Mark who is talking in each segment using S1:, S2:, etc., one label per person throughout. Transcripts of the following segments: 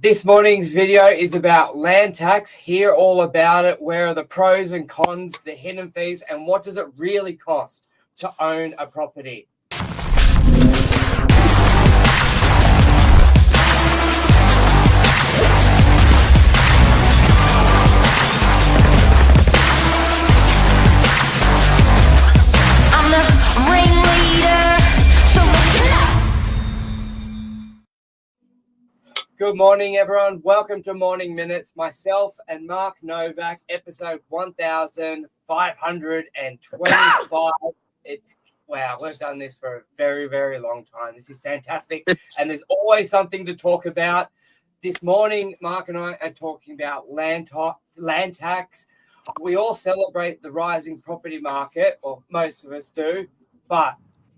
S1: This morning's video is about land tax. Hear all about it. Where are the pros and cons, the hidden fees, and what does it really cost to own a property? Good morning, everyone. Welcome to Morning Minutes. Myself and Mark Novak, episode 1525. Wow, we've done this for a very, very long time. This is fantastic. And there's always something to talk about. This morning, Mark and I are talking about land tax. We all celebrate the rising property market, or most of us do, but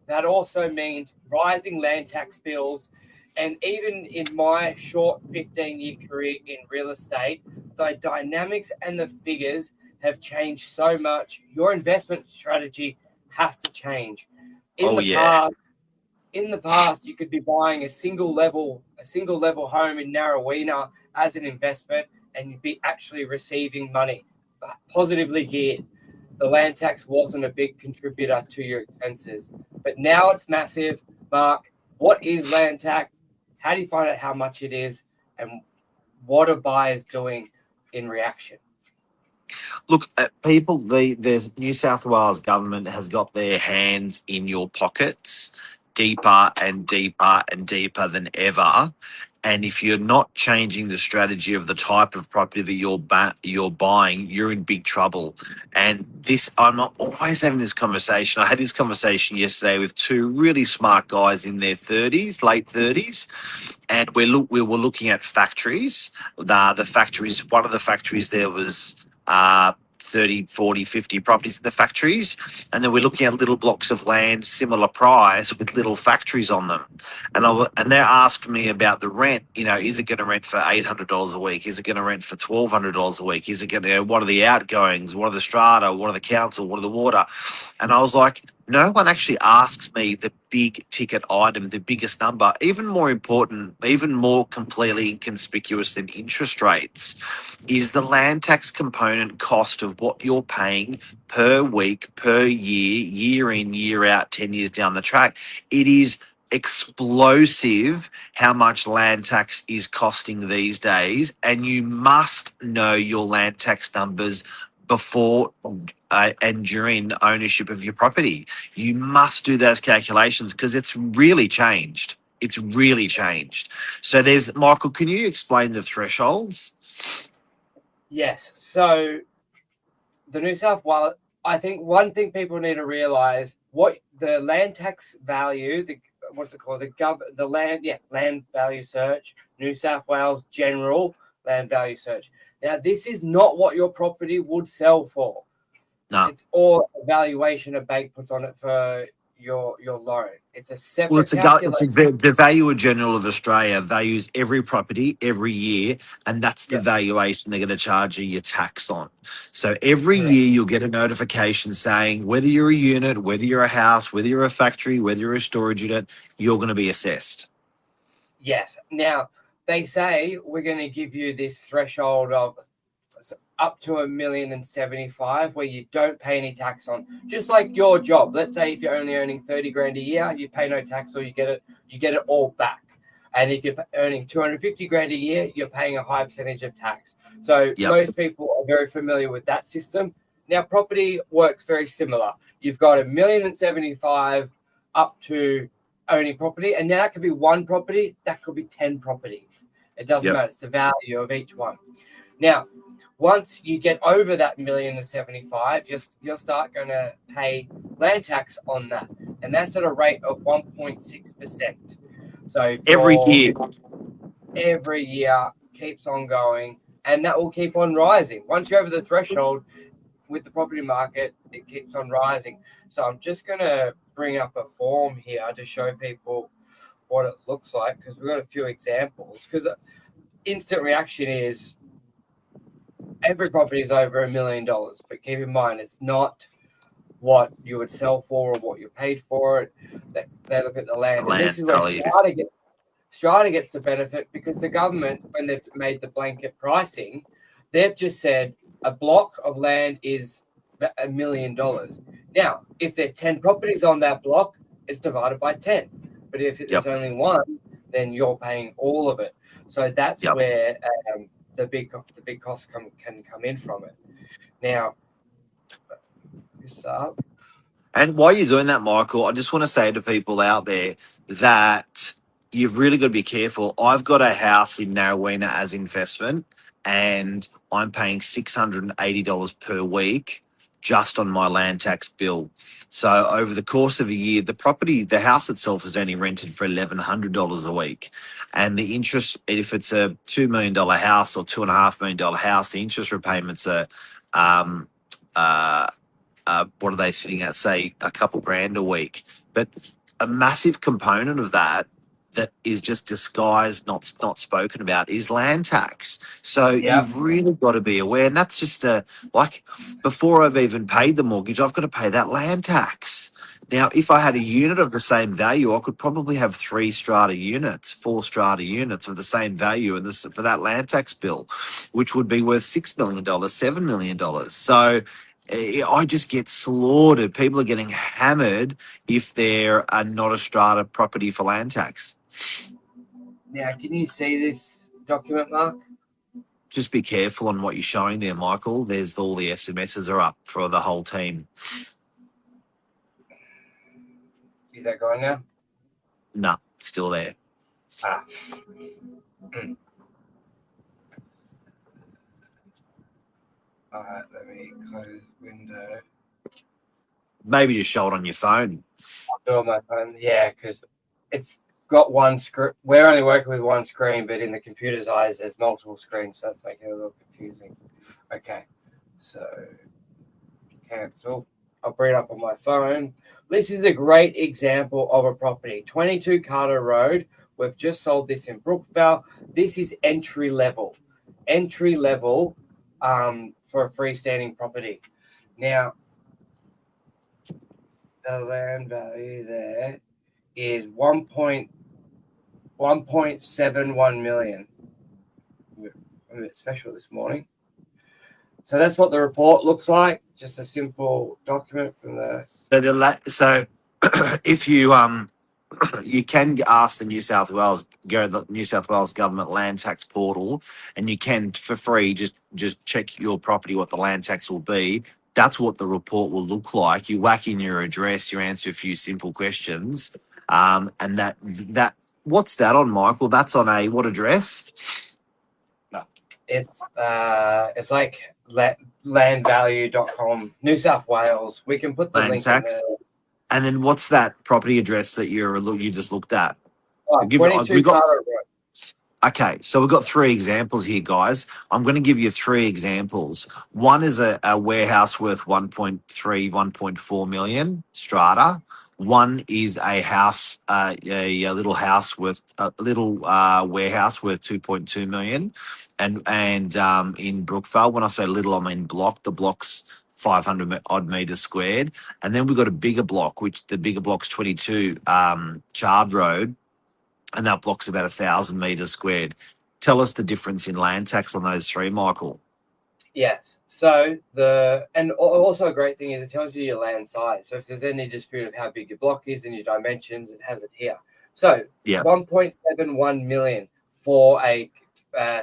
S1: that also means rising land tax bills. And even in my short 15-year career in real estate, the dynamics and the figures have changed so much. Your investment strategy has to change. In the past, you could be buying a single level home in Narrowena as an investment, and you'd be actually receiving money, positively geared. The land tax wasn't a big contributor to your expenses, but now it's massive. Mark, what is land tax? How do you find out how much it is, and what are buyers doing in reaction?
S2: Look, people, the New South Wales government has got their hands in your pockets deeper and deeper and deeper than ever. And if you're not changing the strategy of the type of property that you're buying, you're in big trouble. And I'm always having this conversation. I had this conversation yesterday with two really smart guys in their 30s, late 30s, and we were looking at factories. The factories, one of the factories there was 30, 40, 50 properties in the factories. And then we're looking at little blocks of land, similar price, with little factories on them. And they're asking me about the rent. You know, is it going to rent for $800 a week? Is it going to rent for $1,200 a week? Is it going to, what are the outgoings? What are the strata? What are the council? What are the water? And I was like, no one actually asks me the big ticket item, the biggest number, even more important, even more completely inconspicuous than interest rates, is the land tax component cost of what you're paying per week, per year, year in, year out, 10 years down the track. It is explosive how much land tax is costing these days, and you must know your land tax numbers before and during ownership of your property. You must do those calculations because it's really changed. It's really changed. So Michael, can you explain the thresholds?
S1: Yes. So the New South Wales, I think one thing people need to realise, what the land tax value, the land value search, New South Wales general land value search. Now, this is not what your property would sell for.
S2: No.
S1: It's all valuation a bank puts on it for your loan. It's a separate calculation.
S2: The Valuer General of Australia values every property every year, and that's the valuation they're going to charge you your tax on. So every year you'll get a notification saying whether you're a unit, whether you're a house, whether you're a factory, whether you're a storage unit, you're going to be assessed.
S1: Yes. Now, they say we're going to give you this threshold of up to $1,075,000 where you don't pay any tax on, just like your job. Let's say if you're only earning $30,000 a year, you pay no tax, or you get it all back. And if you're earning $250,000 a year, you're paying a high percentage of tax. So most people are very familiar with that system. Now, property works very similar. You've got $1,075,000 up to owning property, and now that could be one property, that could be 10 properties. It doesn't matter. It's the value of each one. Now, once you get over that $1,075,000, you'll start going to pay land tax on that, and that's at a rate of 1.6%. So every year keeps on going, and that will keep on rising. Once you're over the threshold with the property market, it keeps on rising. So I'm just going to bring up a form here to show people what it looks like, because we've got a few examples. Because instant reaction is every property is over $1 million, but keep in mind it's not what you would sell for or what you paid for it. They look at the land. And this is where Strata gets the benefit because the government, when they've made the blanket pricing, they've just said a block of land is $1 million. Now, if there's 10 properties on that block, it's divided by 10. But if there's only one, then you're paying all of it. So that's where the big costs can come in from it. Now, this up.
S2: And while you're doing that, Michael, I just want to say to people out there that you've really got to be careful. I've got a house in Narrowena as investment, and I'm paying $680 per week just on my land tax bill. So over the course of a year, the house itself is only rented for $1,100 a week. And the interest, if it's a $2 million house or $2.5 million house, the interest repayments are um, what are they sitting at, say, a couple grand a week. But a massive component of that is just disguised, not spoken about, is land tax. So you've really got to be aware. And that's just like before I've even paid the mortgage, I've got to pay that land tax. Now, if I had a unit of the same value, I could probably have 4 strata units of the same value and this for that land tax bill, which would be worth $6 million, $7 million. So I just get slaughtered. People are getting hammered if they're not a strata property for land tax.
S1: Now, can you see this document, Mark?
S2: Just be careful on what you're showing there, Michael. There's all the SMSs are up for the whole team.
S1: Is that going now?
S2: No, it's still there.
S1: All right, let me close window.
S2: Maybe just show it on your phone.
S1: I'll do it on my phone. Yeah, because it's got one screen. We're only working with one screen, but in the computer's eyes, there's multiple screens, so it's making it a little confusing. Okay, so cancel. I'll bring it up on my phone. This is a great example of a property. 22 Carter Road. We've just sold this in Brookvale. This is entry level. Entry level for a freestanding property. Now, the land value there is 1.71 million. I'm a bit special this morning. So that's what the report looks like. Just a simple document from the.
S2: So if you you can ask the New South Wales government land tax portal, and you can for free just check your property what the land tax will be. That's what the report will look like. You whack in your address, you answer a few simple questions, and that what's that on, Michael? That's on a what address?
S1: No, it's like landvalue.com, New South Wales. We can put the
S2: land
S1: link
S2: tax.
S1: in there.
S2: And then what's that property address that you just looked at?
S1: 22 Carter Road.
S2: Okay, so we've got 3 examples here, guys. I'm going to give you 3 examples. One is a warehouse worth 1.3, 1.4 million, strata. One is a house, a little house worth a little warehouse worth 2.2 million, and in Brookvale, when I say little, I mean block. The block's 500 odd meters squared, and then we've got a bigger block, which the bigger block's 22 Chard Road. And that block's about 1,000 meters squared. Tell us the difference in land tax on those 3, Michael.
S1: Yes. So also a great thing is it tells you your land size. So if there's any dispute of how big your block is and your dimensions, it has it here. So 1.71 million for a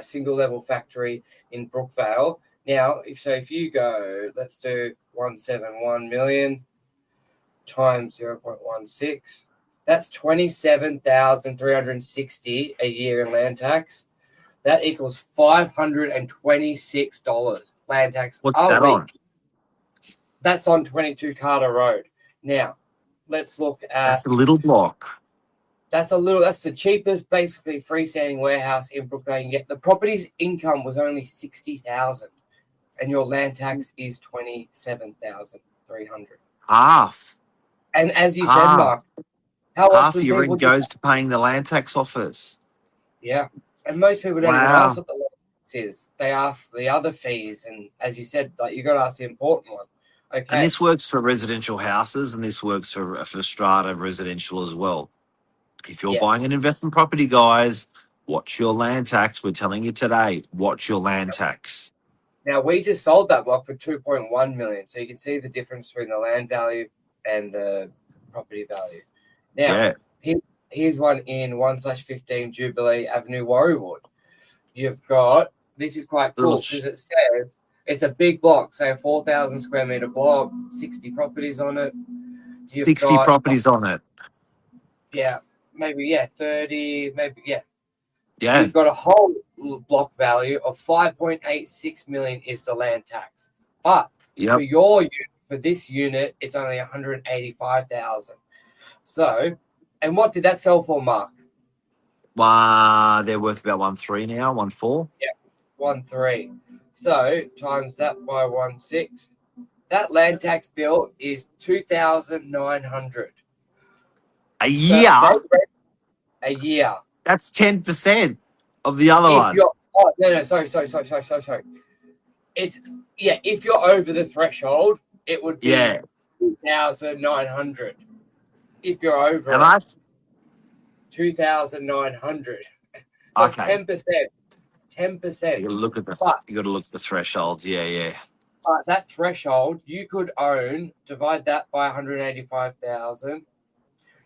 S1: single level factory in Brookvale. Now, if you go, let's do 171 million times 0.16. That's $27,360 a year in land tax. That equals $526 land tax.
S2: What's that on?
S1: That's on 22 Carter Road. Now, let's look at.
S2: That's a little block.
S1: That's the cheapest, basically freestanding warehouse in Brookvale you can get. The property's income was only $60,000, and your land tax is $27,300.
S2: Half.
S1: And as you said, Mark.
S2: Half your rent goes to paying the land tax office.
S1: Yeah. And most people don't even ask what the land tax is. They ask the other fees. And as you said, like you got to ask the important one. Okay.
S2: And this works for residential houses, and this works for strata residential as well. If you're
S1: Yes.
S2: buying an investment property, guys, watch your land tax. We're telling you today, watch your land tax.
S1: Now we just sold that block for 2.1 million, so you can see the difference between the land value and the property value. Now,
S2: Yeah.
S1: here's one in 1/15 Jubilee Avenue, Warriewood. You've got, this is quite cool because it says it's a big block, say a 4,000 square meter block, 60 properties on it. You've
S2: 60
S1: got
S2: properties on it.
S1: Yeah, maybe 30, maybe
S2: Yeah.
S1: You've got a whole block value of 5.86 million is the land tax, but
S2: Yep.
S1: for this unit, it's only 185,000. So, and what did that sell for, Mark?
S2: They're worth about 1.3 now, 1.4.
S1: Yeah, 1.3. So times that by 1.6. That land tax bill is 2,900
S2: A year.
S1: A year.
S2: That's 10% of the other one.
S1: Sorry. If you're over the threshold, it would be 2,900. If you're over
S2: How much?
S1: 2,900. So
S2: Okay.
S1: it's 10%.
S2: You got to look at the thresholds. Yeah.
S1: But that threshold, you could own, divide that by 185,000.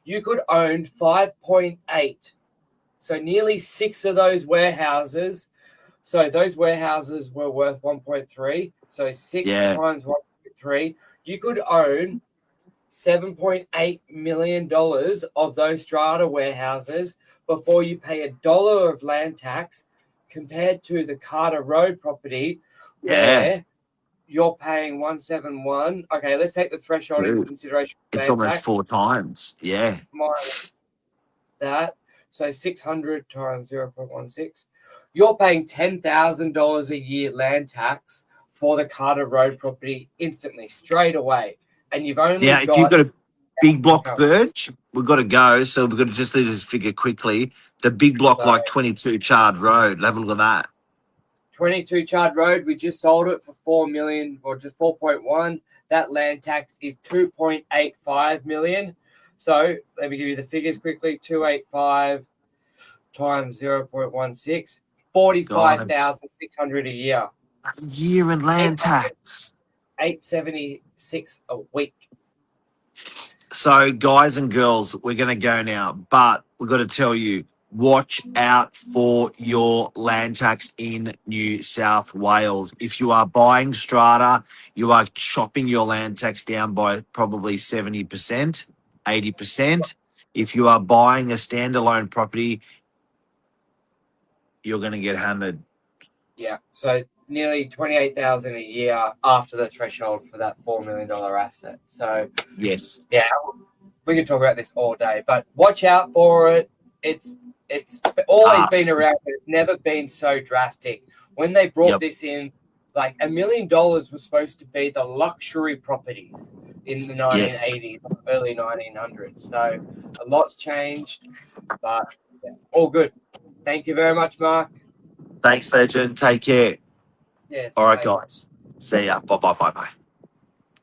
S1: You could own 5.8. So nearly 6 of those warehouses. So those warehouses were worth 1.3. So 6 times 1.3. You could own $7.8 million of those strata warehouses before you pay $1 of land tax, compared to the Carter Road property where you're paying 171. Okay, let's take the threshold into consideration.
S2: It's almost 4 times. Yeah.
S1: Minus that. So 600 times 0.16. You're paying $10,000 a year land tax for the Carter Road property instantly, straight away. And you've only got...
S2: If you've got a big block Birch, we've got to go. So we've got to just do this figure quickly. The big block, like 22 Chard Road. Have a look at that.
S1: 22 Chard Road, we just sold it for 4 million, or just 4.1. That land tax is 2.85 million. So let me give you the figures quickly. 285 times 0.16, 45,600 a year.
S2: A year in land tax.
S1: 876 a week.
S2: So, guys and girls, we're going to go now, but we've got to tell you, watch out for your land tax in New South Wales. If you are buying strata, you are chopping your land tax down by probably 70%, 80%. If you are buying a standalone property, you're going to get hammered.
S1: Yeah, so nearly 28,000 a year after the threshold for that $4 million asset. So
S2: yes,
S1: we can talk about this all day, but watch out for it. It's always been around, but it's never been so drastic. When they brought this in, like $1 million was supposed to be the luxury properties in the 1980s, early 1900s. So a lot's changed, but all good. Thank you very much, Mark.
S2: Thanks, Legend. Take care.
S1: Yeah.
S2: All right, guys. See ya. Bye.